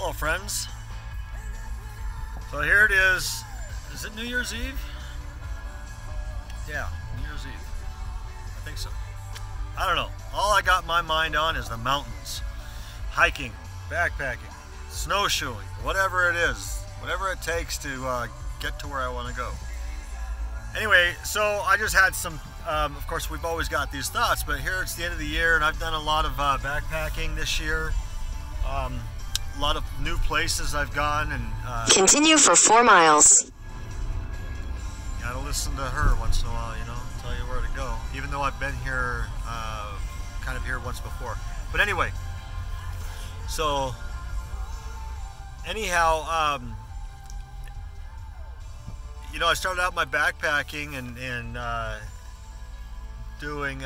Hello friends. So here it is. Is it New Year's Eve? Yeah, New Year's Eve. I think so. I don't know. All I got my mind on is the mountains. Hiking, backpacking, snowshoeing, whatever it is. Whatever it takes to get to where I want to go. Anyway, so I just had some, of course we've always got these thoughts, but here it's the end of the year and I've done a lot of backpacking this year. A lot of new places I've gone and continue for 4 miles. Gotta listen to her once in a while, you know, tell you where to go. Even though I've been here, kind of here once before. But anyway, so anyhow, you know, I started out my backpacking and doing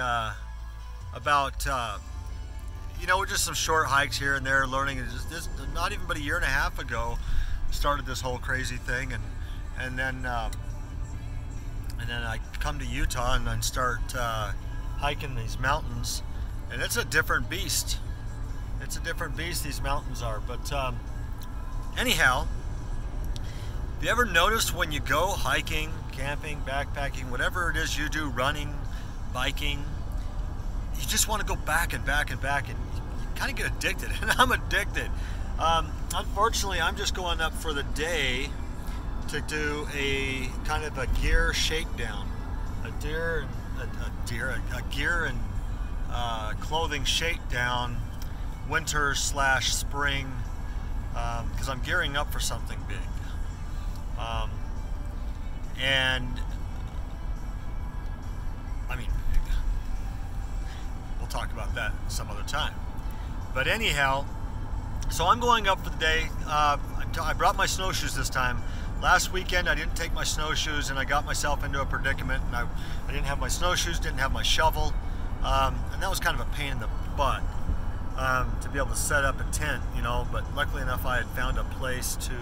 about you know, just some short hikes here and there, learning. Just not even but a year and a half ago started this whole crazy thing, and then I come to Utah and then start hiking these mountains, and it's a different beast. It's a different beast, these mountains are. But anyhow, have you ever noticed when you go hiking, camping, backpacking, whatever it is you do, running, biking, you just want to go back and back and back, and you kind of get addicted, and I'm addicted. Unfortunately, I'm just going up for the day to do a kind of a gear shakedown, a gear and clothing shakedown, winter/spring, because I'm gearing up for something big. And I mean, we'll talk about that some other time. But anyhow, so I'm going up for the day. I brought my snowshoes this time. Last weekend I didn't take my snowshoes and I got myself into a predicament, and I didn't have my snowshoes, didn't have my shovel, and that was kind of a pain in the butt to be able to set up a tent, you know. But luckily enough, I had found a place to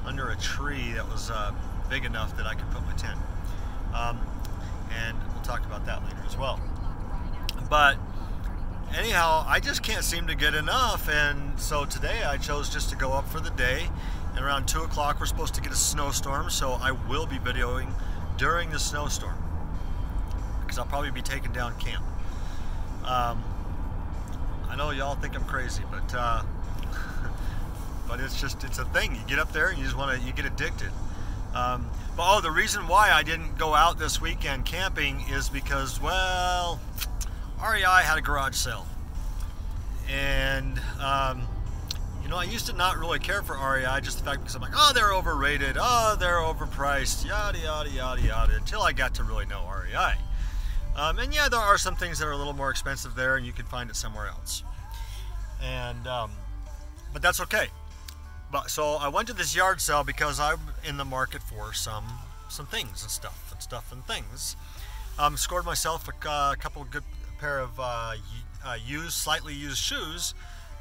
under a tree that was big enough that I could put my tent, and we'll talk about that later as well. But anyhow, I just can't seem to get enough, and so today I chose just to go up for the day. And around 2 o'clock we're supposed to get a snowstorm, so I will be videoing during the snowstorm, because I'll probably be taking down camp. I know y'all think I'm crazy, but but it's a thing. You get up there and you get addicted. But the reason why I didn't go out this weekend camping is because, well, REI had a garage sale, and you know, I used to not really care for REI, just the fact because I'm like, oh, they're overrated, oh, they're overpriced, yada yada yada yada, until I got to really know REI. And yeah, there are some things that are a little more expensive there, and you can find it somewhere else. And but that's okay. But so I went to this yard sale because I'm in the market for some things and things. Scored myself a couple of good pair of slightly used shoes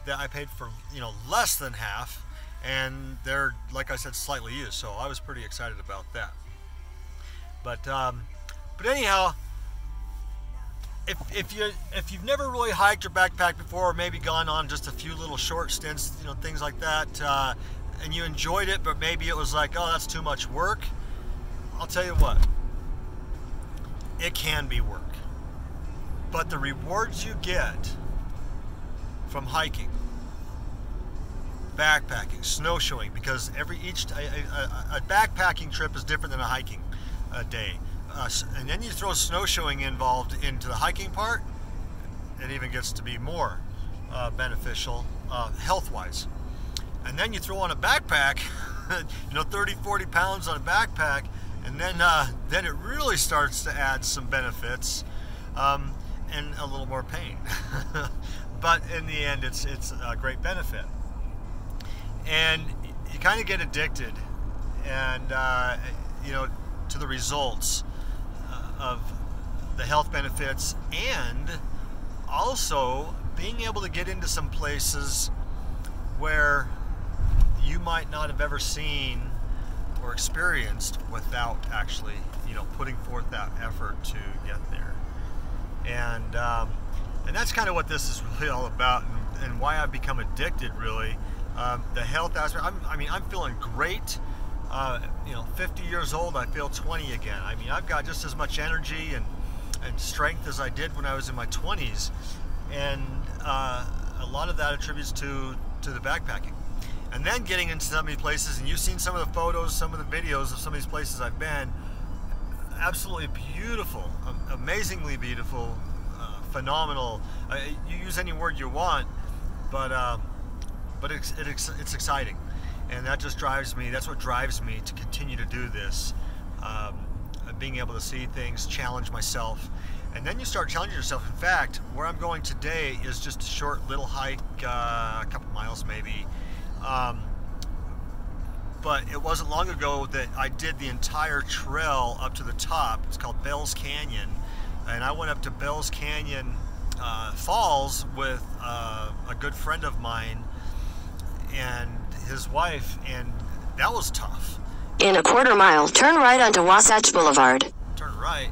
that I paid for, you know, less than half, and they're, like I said, slightly used, so I was pretty excited about that. But anyhow, if you've never really hiked or backpacked before, or maybe gone on just a few little short stints, you know, things like that, and you enjoyed it, but maybe it was like, oh, that's too much work, I'll tell you what, it can be work. But the rewards you get from hiking, backpacking, snowshoeing, because a backpacking trip is different than a hiking day, and then you throw snowshoeing involved into the hiking part, it even gets to be more beneficial health-wise. And then you throw on a backpack, you know, 30-40 pounds on a backpack, and then it really starts to add some benefits. And a little more pain. But in the end, it's a great benefit. And you kind of get addicted, and you know, to the results of the health benefits, and also being able to get into some places where you might not have ever seen or experienced without actually, you know, putting forth that effort to get there. And that's kind of what this is really all about, and why I've become addicted, really, The health aspect, I mean, I'm feeling great. 50 years old, I feel 20 again. I mean, I've got just as much energy and strength as I did when I was in my 20s. And a lot of that attributes to the backpacking. And then getting into so many places, and you've seen some of the photos, some of the videos of some of these places I've been. Absolutely beautiful, amazingly beautiful, phenomenal. You use any word you want, but it's exciting, and that just drives me. That's what drives me to continue to do this. Being able to see things, challenge myself, and then you start challenging yourself. In fact, where I'm going today is just a short little hike, a couple miles maybe. But it wasn't long ago that I did the entire trail up to the top. It's called Bell's Canyon, and I went up to Bell's Canyon Falls with a good friend of mine and his wife, and that was tough. In a quarter mile, turn right onto Wasatch Boulevard. Turn right?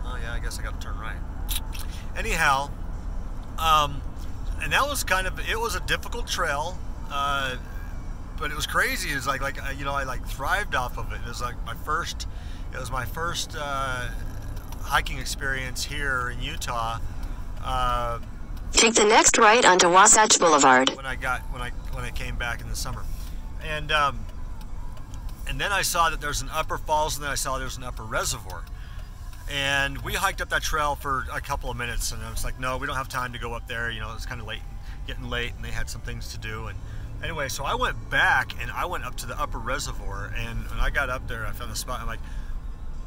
Oh yeah, I guess I got to turn right. Anyhow, and that was it was a difficult trail. But it was crazy. It was like I thrived off of it. It was like my first hiking experience here in Utah. Take the next right onto Wasatch Boulevard. When I came back in the summer, and then I saw that there's an upper falls, and then I saw there's an upper reservoir, and we hiked up that trail for a couple of minutes, and I was like, no, we don't have time to go up there. It's kind of late, getting late, and they had some things to do. And anyway, so I went back and I went up to the upper reservoir, and when I got up there, I found a spot.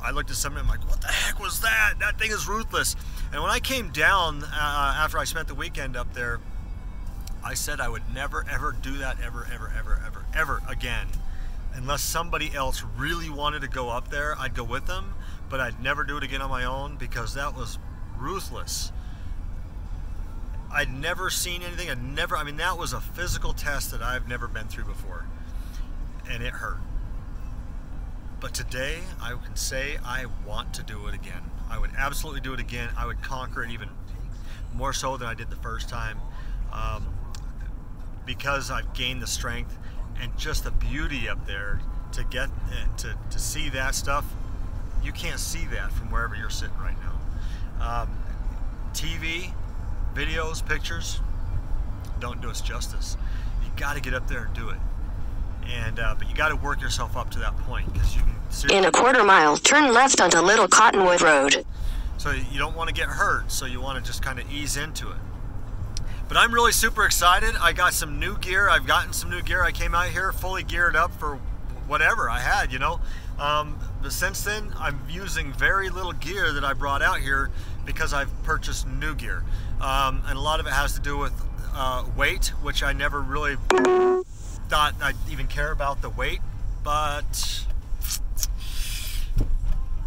I looked at something, I'm like, what the heck was that? That thing is ruthless. And when I came down after I spent the weekend up there, I said I would never ever do that ever again, unless somebody else really wanted to go up there. I'd go with them, but I'd never do it again on my own, because that was ruthless. I'd never seen anything. That was a physical test that I've never been through before, and it hurt. But today, I can say I want to do it again. I would absolutely do it again. I would conquer it even more so than I did the first time, because I've gained the strength and just the beauty up there to get to see that stuff. You can't see that from wherever you're sitting right now. TV, videos, pictures don't do us justice. You got to get up there and do it, and but you got to work yourself up to that point, because you can in a quarter mile, turn left onto Little Cottonwood Road. So you don't want to get hurt, so you want to just kind of ease into it. But I'm really super excited. I got some new gear. I've gotten some new gear. I came out here fully geared up for whatever I had, but since then I'm using very little gear that I brought out here, because I've purchased new gear, and a lot of it has to do with weight, which I never really thought I'd even care about the weight. But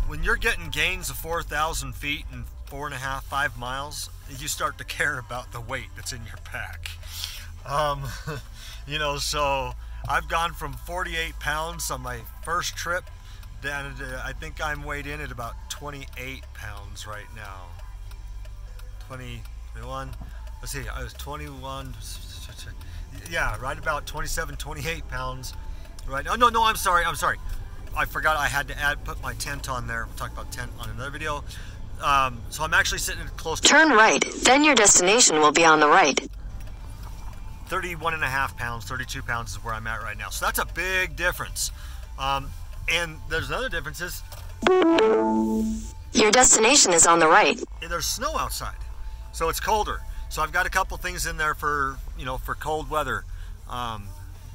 when you're getting gains of 4,000 feet in 4.5, 5 miles, you start to care about the weight that's in your pack. So I've gone from 48 pounds on my first trip down to, I think I'm weighed in at about 28 pounds right now. 21, let's see, I was 21, yeah, right about 27, 28 pounds. Right, oh, no, I'm sorry. I forgot I had to put my tent on there. We'll talk about tent on another video. So I'm actually sitting close to... Turn right, then your destination will be on the right. 31.5 pounds, 32 pounds is where I'm at right now. So that's a big difference. And there's another difference is... Your destination is on the right. There's snow outside, so it's colder. So I've got a couple things in there for, for cold weather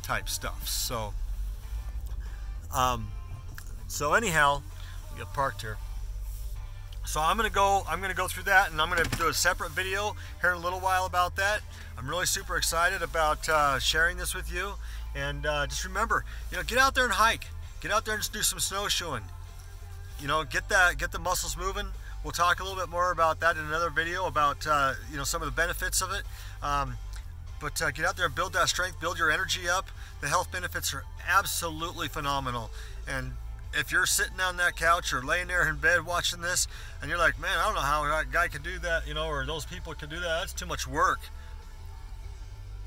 type stuff. So anyhow, we get parked here. So I'm gonna go through that, and I'm gonna do a separate video here in a little while about that. I'm really super excited about sharing this with you. And just remember, get out there and hike. Get out there and just do some snowshoeing. Get the muscles moving. We'll talk a little bit more about that in another video about some of the benefits of it. But get out there and build that strength, build your energy up. The health benefits are absolutely phenomenal. And if you're sitting on that couch or laying there in bed watching this, and you're like, man, I don't know how that guy could do that, or those people could do that, that's too much work.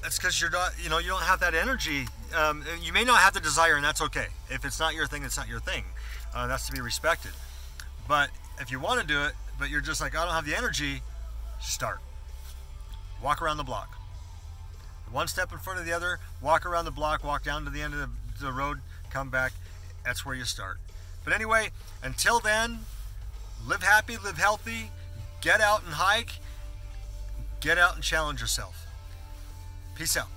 It's because you're not, you don't have that energy. You may not have the desire, and that's okay. If it's not your thing, it's not your thing. That's to be respected. But if you want to do it, but you're just like, I don't have the energy, start. Walk around the block. One step in front of the other, walk around the block, walk down to the end of the road, come back. That's where you start. But anyway, until then, live happy, live healthy, get out and hike, get out and challenge yourself. Peace out.